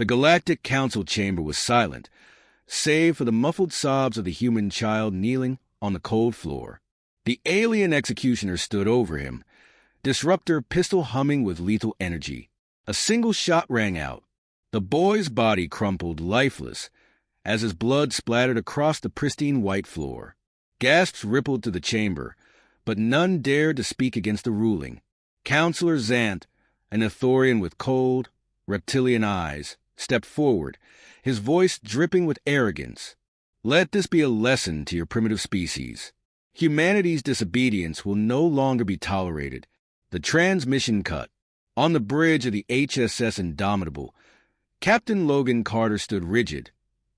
The Galactic Council chamber was silent, save for the muffled sobs of the human child kneeling on the cold floor. The alien executioner stood over him, disruptor pistol humming with lethal energy. A single shot rang out. The boy's body crumpled lifeless as his blood splattered across the pristine white floor. Gasps rippled through the chamber, but none dared to speak against the ruling. Counselor Zant, an Ithorian with cold, reptilian eyes, stepped forward, his voice dripping with arrogance. "Let this be a lesson to your primitive species. Humanity's disobedience will no longer be tolerated." The transmission cut. On the bridge of the HSS Indomitable, Captain Logan Carter stood rigid,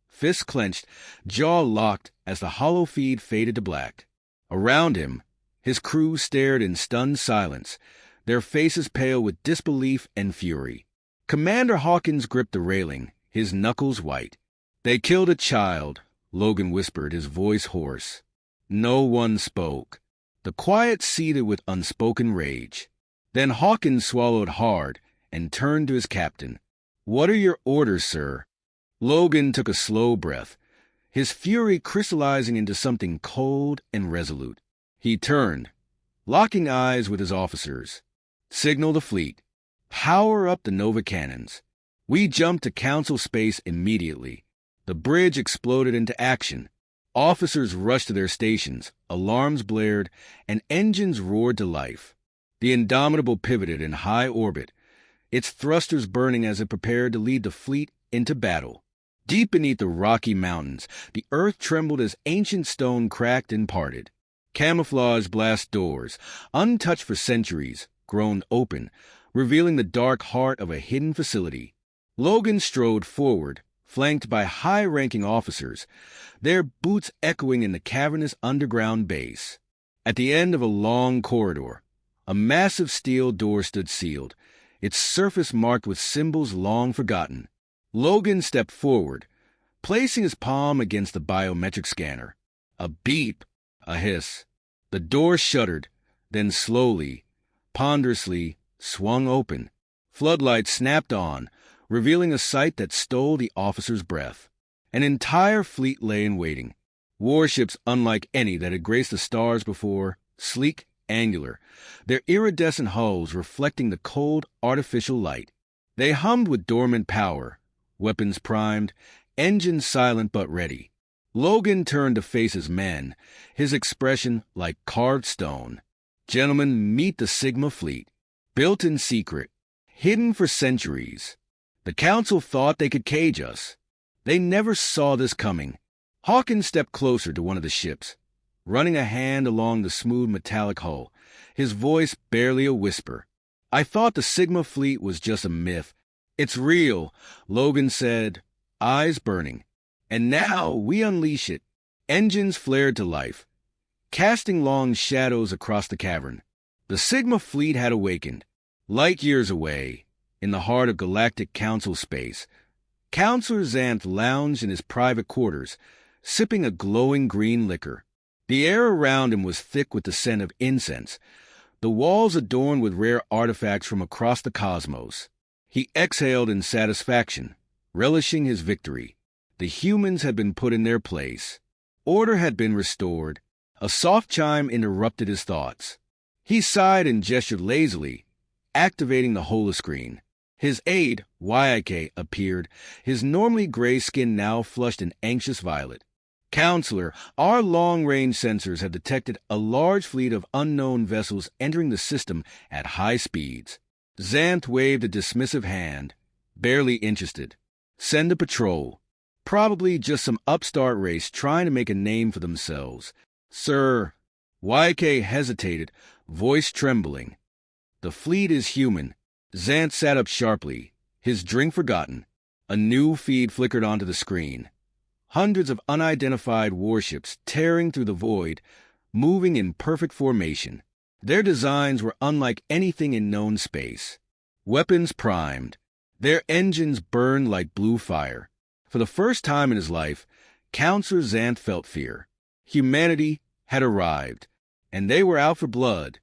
fists clenched, jaw locked as the hollow feed faded to black. Around him, his crew stared in stunned silence, their faces pale with disbelief and fury. Commander Hawkins gripped the railing, his knuckles white. "They killed a child," Logan whispered, his voice hoarse. No one spoke. The quiet seethed with unspoken rage. Then Hawkins swallowed hard and turned to his captain. "What are your orders, sir?" Logan took a slow breath, his fury crystallizing into something cold and resolute. He turned, locking eyes with his officers. "Signal the fleet. Power up the Nova cannons. We jumped to Council space immediately." The bridge exploded into action. Officers rushed to their stations, alarms blared, and engines roared to life. The Indomitable pivoted in high orbit, its thrusters burning as it prepared to lead the fleet into battle. Deep beneath the Rocky Mountains, the earth trembled as ancient stone cracked and parted. Camouflage blast doors, untouched for centuries, groaned open, revealing the dark heart of a hidden facility. Logan strode forward, flanked by high-ranking officers, their boots echoing in the cavernous underground base. At the end of a long corridor, a massive steel door stood sealed, its surface marked with symbols long forgotten. Logan stepped forward, placing his palm against the biometric scanner. A beep, a hiss. The door shuddered, then slowly, ponderously, swung open. Floodlights snapped on, revealing a sight that stole the officer's breath. An entire fleet lay in waiting. Warships unlike any that had graced the stars before, sleek, angular, their iridescent hulls reflecting the cold, artificial light. They hummed with dormant power, weapons primed, engines silent but ready. Logan turned to face his men, his expression like carved stone. "Gentlemen, meet the Sigma fleet. Built in secret, hidden for centuries. The Council thought they could cage us. They never saw this coming." Hawkins stepped closer to one of the ships, running a hand along the smooth metallic hull, his voice barely a whisper. "I thought the Sigma fleet was just a myth." "It's real," Logan said, eyes burning. "And now we unleash it." Engines flared to life, casting long shadows across the cavern. The Sigma fleet had awakened. Light years away, in the heart of Galactic Council space, Counselor Xanth lounged in his private quarters, sipping a glowing green liquor. The air around him was thick with the scent of incense, the walls adorned with rare artifacts from across the cosmos. He exhaled in satisfaction, relishing his victory. The humans had been put in their place. Order had been restored. A soft chime interrupted his thoughts. He sighed and gestured lazily, activating the holoscreen. His aide, YIK, appeared, his normally gray skin now flushed an anxious violet. "Counselor, our long-range sensors have detected a large fleet of unknown vessels entering the system at high speeds." Xanth waved a dismissive hand, barely interested. "Send a patrol. Probably just some upstart race trying to make a name for themselves." "Sir," YK hesitated, voice trembling. "The fleet is human." Xanth sat up sharply, his drink forgotten. A new feed flickered onto the screen. Hundreds of unidentified warships tearing through the void, moving in perfect formation. Their designs were unlike anything in known space. Weapons primed. Their engines burned like blue fire. For the first time in his life, Counselor Xanth felt fear. Humanity had arrived, and they were out for blood.